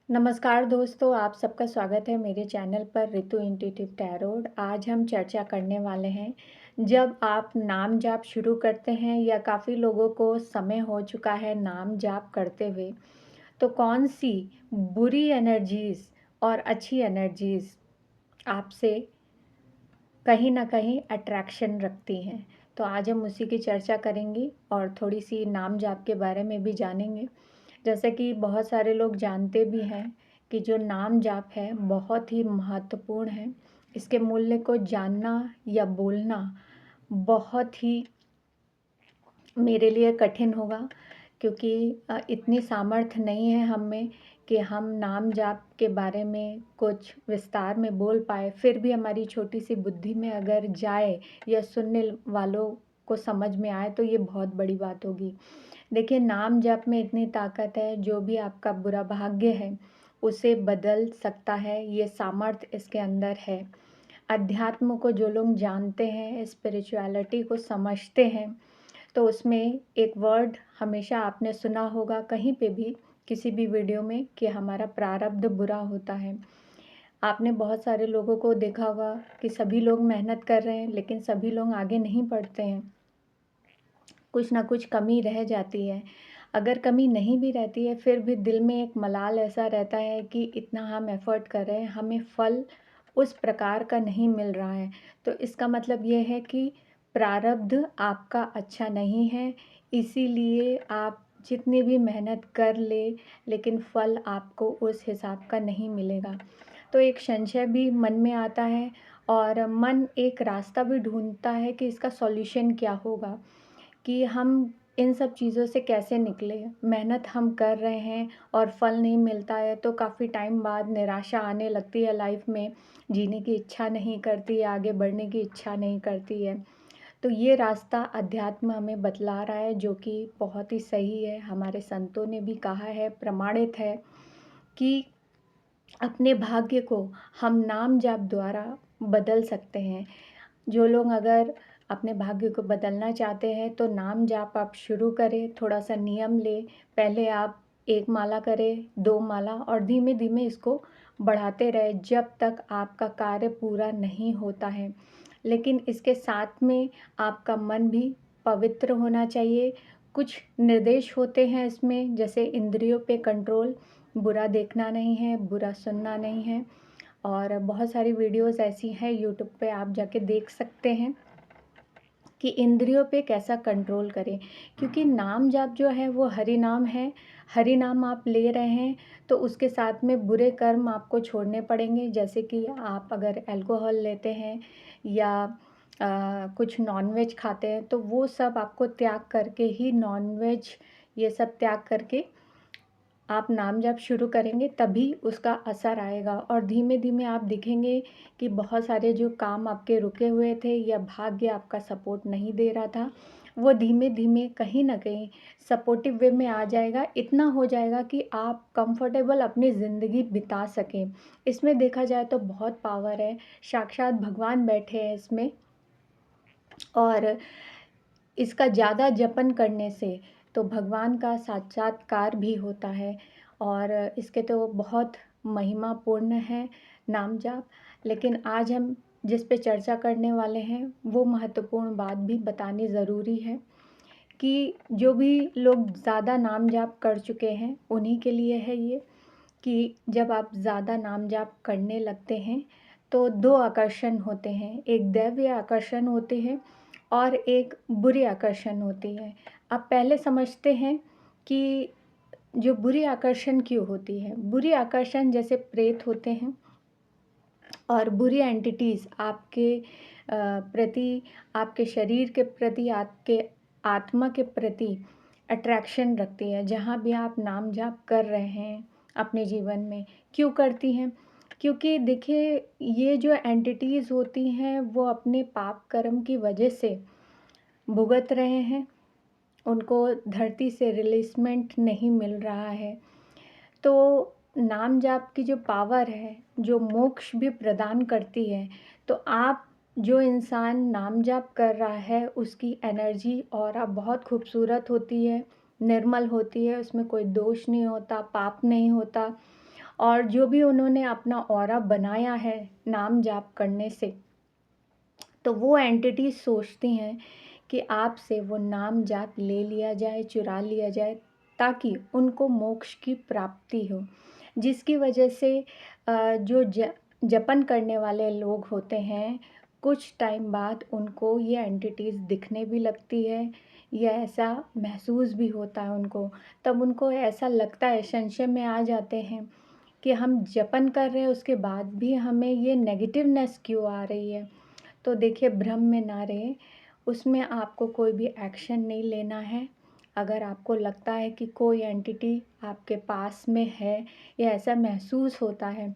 नमस्कार दोस्तों, आप सबका स्वागत है मेरे चैनल पर ऋतु इंट्यूटिव टैरोट। आज हम चर्चा करने वाले हैं, जब आप नाम जाप शुरू करते हैं या काफ़ी लोगों को समय हो चुका है नाम जाप करते हुए, तो कौन सी बुरी एनर्जीज़ और अच्छी एनर्जीज़ आपसे कहीं न कहीं अट्रैक्शन रखती हैं। तो आज हम उसी की चर्चा करेंगे और थोड़ी-सी नाम जाप के बारे में भी जानेंगे। जैसे कि बहुत सारे लोग जानते भी हैं कि जो नाम जाप है बहुत ही महत्वपूर्ण है। इसके मूल्य को जानना या बोलना बहुत ही मेरे लिए कठिन होगा, क्योंकि इतनी सामर्थ्य नहीं है हम में कि हम नाम जाप के बारे में कुछ विस्तार में बोल पाए। फिर भी हमारी छोटी सी बुद्धि में अगर जाए या सुनने वालों को समझ में आए तो ये बहुत बड़ी बात होगी। देखिए, नाम जप में इतनी ताकत है, जो भी आपका बुरा भाग्य है उसे बदल सकता है, ये सामर्थ्य इसके अंदर है। अध्यात्म को जो लोग जानते हैं, स्पिरिचुअलिटी को समझते हैं, तो उसमें एक वर्ड हमेशा आपने सुना होगा कहीं पे भी, किसी भी वीडियो में, कि हमारा प्रारब्ध बुरा होता है। आपने बहुत सारे लोगों को देखा होगा कि सभी लोग मेहनत कर रहे हैं, लेकिन सभी लोग आगे नहीं बढ़ते हैं। कुछ ना कुछ कमी रह जाती है। अगर कमी नहीं भी रहती है, फिर भी दिल में एक मलाल ऐसा रहता है कि इतना हम एफ़र्ट कर रहे हैं, हमें फल उस प्रकार का नहीं मिल रहा है। तो इसका मतलब ये है कि प्रारब्ध आपका अच्छा नहीं है, इसीलिए आप जितनी भी मेहनत कर लें, लेकिन फल आपको उस हिसाब का नहीं मिलेगा। तो एक संशय भी मन में आता है और मन एक रास्ता भी ढूँढता है कि इसका सॉल्यूशन क्या होगा। कि हम इन सब चीज़ों से कैसे निकलें। मेहनत हम कर रहे हैं और फल नहीं मिलता है, तो काफ़ी टाइम बाद निराशा आने लगती है लाइफ में, जीने की इच्छा नहीं करती है, आगे बढ़ने की इच्छा नहीं करती है। तो ये रास्ता अध्यात्म हमें बतला रहा है, जो कि बहुत ही सही है। हमारे संतों ने भी कहा है, प्रमाणित है कि अपने भाग्य को हम नाम जाप द्वारा बदल सकते हैं। जो लोग अगर अपने भाग्य को बदलना चाहते हैं, तो नाम जाप आप शुरू करें, थोड़ा-सा नियम लें। पहले आप 1 माला करें, 2 माला, और धीमे-धीमे इसको बढ़ाते रहें जब तक आपका कार्य पूरा नहीं होता है। लेकिन इसके साथ में आपका मन भी पवित्र होना चाहिए। कुछ निर्देश होते हैं इसमें, जैसे इंद्रियों पे कंट्रोल, बुरा देखना नहीं है, बुरा सुनना नहीं है, और बहुत सारी वीडियोज़ ऐसी हैं यूट्यूब पे, आप जाके देख सकते हैं कि इंद्रियों पे कैसा कंट्रोल करें। क्योंकि नाम जाप जो है वो हरि नाम है, हरि नाम आप ले रहे हैं, तो उसके साथ में बुरे कर्म आपको छोड़ने पड़ेंगे। जैसे कि आप अगर अल्कोहल लेते हैं या कुछ नॉन-वेज खाते हैं, तो वो सब आपको त्याग करके ही, नॉन-वेज ये सब त्याग करके आप नाम जप शुरू करेंगे, तभी उसका असर आएगा। और धीमे-धीमे आप देखेंगे कि बहुत सारे जो काम आपके रुके हुए थे या भाग्य आपका सपोर्ट नहीं दे रहा था, वो धीमे-धीमे कहीं न कहीं सपोर्टिव वे में आ जाएगा। इतना हो जाएगा कि आप कंफर्टेबल अपनी ज़िंदगी बिता सकें। इसमें देखा जाए तो बहुत पावर है, साक्षात भगवान बैठे हैं इसमें। और इसका ज़्यादा जपन करने से तो भगवान का साक्षात्कार भी होता है, और इसके तो बहुत महिमापूर्ण है नाम जाप। लेकिन आज हम जिस पे चर्चा करने वाले हैं, वो महत्वपूर्ण बात भी बतानी ज़रूरी है कि जो भी लोग ज़्यादा नाम जाप कर चुके हैं, उन्हीं के लिए है ये, कि जब आप ज़्यादा नाम जाप करने लगते हैं, तो 2 आकर्षण होते हैं, एक दैवीय आकर्षण होते हैं और एक बुरी आकर्षण होती है। आप पहले समझते हैं कि जो बुरी आकर्षण क्यों होती है? बुरी आकर्षण जैसे प्रेत होते हैं और बुरी एंटिटीज़ आपके प्रति, आपके शरीर के प्रति, आपके आत्मा के प्रति अट्रैक्शन रखती है। जहाँ भी आप नाम जाप कर रहे हैं अपने जीवन में, क्यों करती हैं? क्योंकि देखिए, ये जो एंटिटीज़ होती हैं, वो अपने पाप कर्म की वजह से भुगत रहे हैं, उनको धरती से रिलीज़मेंट नहीं मिल रहा है। तो नाम जाप की जो पावर है, जो मोक्ष भी प्रदान करती है, तो आप, जो इंसान नाम जाप कर रहा है, उसकी एनर्जी ऑरा बहुत खूबसूरत होती है, निर्मल होती है, उसमें कोई दोष नहीं होता, पाप नहीं होता। और जो भी उन्होंने अपना ऑरा बनाया है नाम जाप करने से, तो वो एंटिटी सोचती हैं कि आपसे वो नाम जाप ले लिया जाए, चुरा लिया जाए, ताकि उनको मोक्ष की प्राप्ति हो। जिसकी वजह से जो जपन करने वाले लोग होते हैं, कुछ टाइम बाद उनको ये एंटिटीज़ दिखने भी लगती है, या ऐसा महसूस भी होता है उनको। तब उनको ऐसा लगता है, संशय में आ जाते हैं कि हम जपन कर रहे हैं, उसके बाद भी हमें ये नेगेटिवनेस क्यों आ रही है। तो देखिए, भ्रम में ना रहें, उसमें आपको कोई भी एक्शन नहीं लेना है। अगर आपको लगता है कि कोई एंटिटी आपके पास में है या ऐसा महसूस होता है,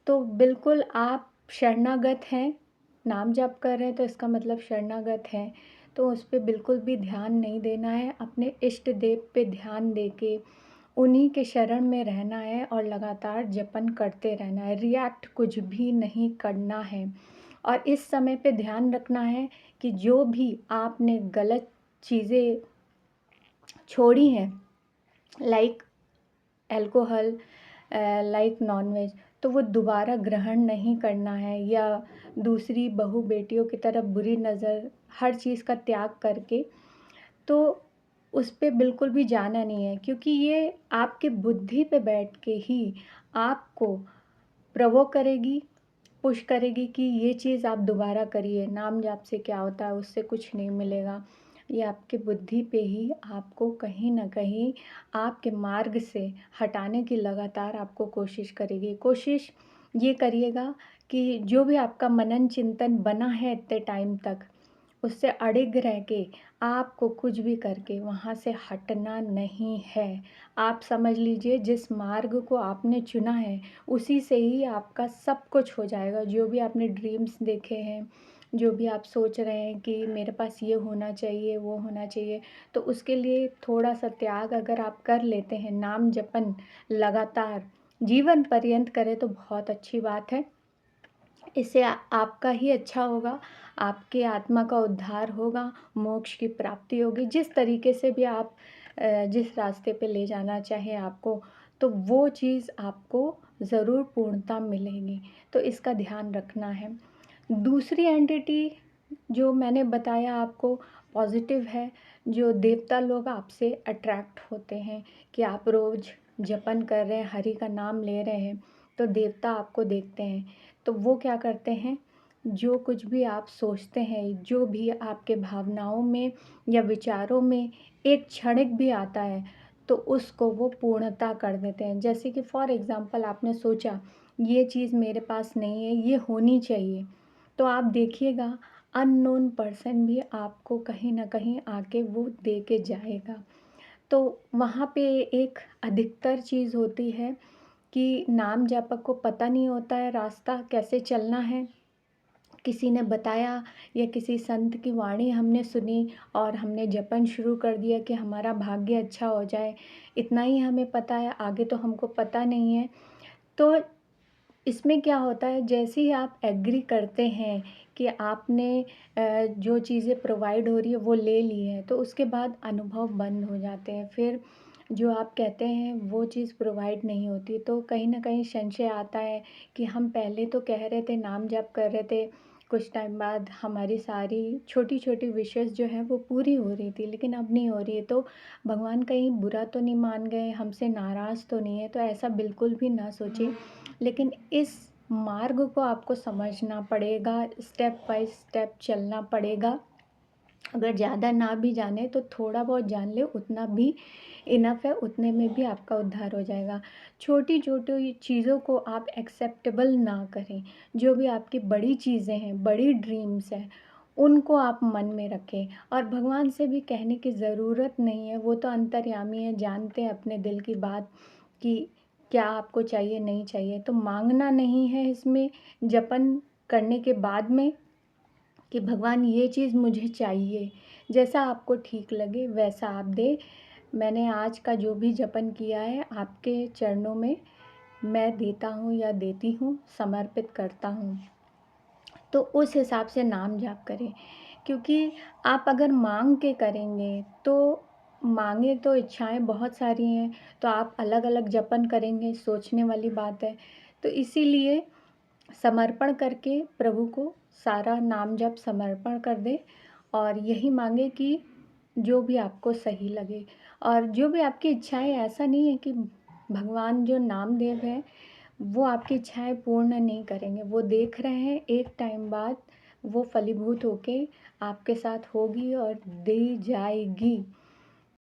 तो बिल्कुल आप शरणागत हैं। नाम जप कर रहे हैं तो इसका मतलब शरणागत हैं, तो उस पे बिल्कुल भी ध्यान नहीं देना है। अपने इष्ट देव पे ध्यान देके उन्हीं के शरण में रहना है और लगातार जपन करते रहना है, रिएक्ट कुछ भी नहीं करना है। और इस समय पे ध्यान रखना है कि जो भी आपने गलत चीज़ें छोड़ी हैं, लाइक अल्कोहल, लाइक नॉनवेज, तो वो दोबारा ग्रहण नहीं करना है, या दूसरी बहू बेटियों की तरफ बुरी नज़र, हर चीज़ का त्याग करके तो उस पे बिल्कुल भी जाना नहीं है, क्योंकि ये आपकी बुद्धि पे बैठ के ही आपको प्रोवोक करेगी, पुश करेगी कि ये चीज़ आप दोबारा करिए। नाम जाप से क्या होता है, उससे कुछ नहीं मिलेगा। ये आपकी बुद्धि पे ही आपको कहीं न कहीं आपके मार्ग से हटाने की लगातार आपको कोशिश करेगी। कोशिश ये करिएगा कि जो भी आपका मनन चिंतन बना है इतने टाइम तक, उससे अडिग रह के आपको कुछ भी करके वहाँ से हटना नहीं है। आप समझ लीजिए, जिस मार्ग को आपने चुना है, उसी से ही आपका सब कुछ हो जाएगा। जो भी आपने ड्रीम्स देखे हैं, जो भी आप सोच रहे हैं कि मेरे पास ये होना चाहिए, वो होना चाहिए, तो उसके लिए थोड़ा-सा त्याग अगर आप कर लेते हैं, नाम जपन लगातार जीवन पर्यंत करें तो बहुत अच्छी बात है। इससे आपका ही अच्छा होगा, आपके आत्मा का उद्धार होगा, मोक्ष की प्राप्ति होगी। जिस तरीके से भी आप जिस रास्ते पे ले जाना चाहें आपको, तो वो चीज़ आपको ज़रूर पूर्णता मिलेगी। तो इसका ध्यान रखना है। दूसरी एंटिटी जो मैंने बताया आपको पॉज़िटिव है, जो देवता लोग आपसे अट्रैक्ट होते हैं कि आप रोज़ जपन कर रहे हैं, हरि का नाम ले रहे हैं, तो देवता आपको देखते हैं। तो वो क्या करते हैं, जो कुछ भी आप सोचते हैं, जो भी आपके भावनाओं में या विचारों में एक क्षणिक भी आता है, तो उसको वो पूर्णता कर देते हैं। जैसे कि फॉर एग्ज़ाम्पल आपने सोचा, ये चीज़ मेरे पास नहीं है, ये होनी चाहिए, तो आप देखिएगा अननोन पर्सन भी आपको कहीं न कहीं आके वो दे के जाएगा। तो वहाँ पे एक अधिकतर चीज़ होती है कि नाम जपक को पता नहीं होता है रास्ता कैसे चलना है। किसी ने बताया या किसी संत की वाणी हमने सुनी और हमने जपन शुरू कर दिया कि हमारा भाग्य अच्छा हो जाए। इतना ही हमें पता है, आगे तो हमको पता नहीं है। तो इसमें क्या होता है, जैसे ही आप एग्री करते हैं कि आपने जो चीज़ें प्रोवाइड हो रही है वो ले ली है, तो उसके बाद अनुभव बंद हो जाते हैं। फिर जो आप कहते हैं वो चीज़ प्रोवाइड नहीं होती, तो कहीं न कहीं संशय आता है कि हम पहले तो कह रहे थे, नाम जप कर रहे थे, कुछ टाइम बाद हमारी सारी छोटी-छोटी विशेज़ जो हैं वो पूरी हो रही थी, लेकिन अब नहीं हो रही है। तो भगवान कहीं बुरा तो नहीं मान गए, हमसे नाराज़ तो नहीं है? तो ऐसा बिल्कुल भी ना सोचें। लेकिन इस मार्ग को आपको समझना पड़ेगा, स्टेप बाय स्टेप चलना पड़ेगा। अगर ज़्यादा ना भी जाने तो थोड़ा बहुत जान लें, उतना भी इनफ है, उतने में भी आपका उद्धार हो जाएगा। छोटी-छोटी चीज़ों को आप एक्सेप्टेबल ना करें। जो भी आपकी बड़ी चीज़ें हैं, बड़ी ड्रीम्स हैं, उनको आप मन में रखें और भगवान से भी कहने की ज़रूरत नहीं है, वो तो अंतर्यामी हैं, जानते हैं अपने दिल की बात कि क्या आपको चाहिए, नहीं चाहिए। तो माँगना नहीं है इसमें, जपन करने के बाद में कि भगवान ये चीज़ मुझे चाहिए, जैसा आपको ठीक लगे वैसा आप दें। मैंने आज का जो भी जपन किया है आपके चरणों में मैं देता हूँ या देती हूँ, समर्पित करता हूँ। तो उस हिसाब से नाम जाप करें, क्योंकि आप अगर माँग के करेंगे तो माँगे तो इच्छाएँ बहुत सारी हैं, तो आप अलग-अलग जपन करेंगे, सोचने वाली बात है। तो इसीलिए समर्पण करके प्रभु को सारा नाम जप समर्पण कर दें और यही माँगे कि जो भी आपको सही लगे और जो भी आपकी इच्छाएँ, ऐसा नहीं है कि भगवान जो नामदेव हैं, वो आपकी इच्छाएँ पूर्ण नहीं करेंगे। वो देख रहे हैं, एक टाइम बाद वो फलीभूत होके आपके साथ होगी और दी जाएगी।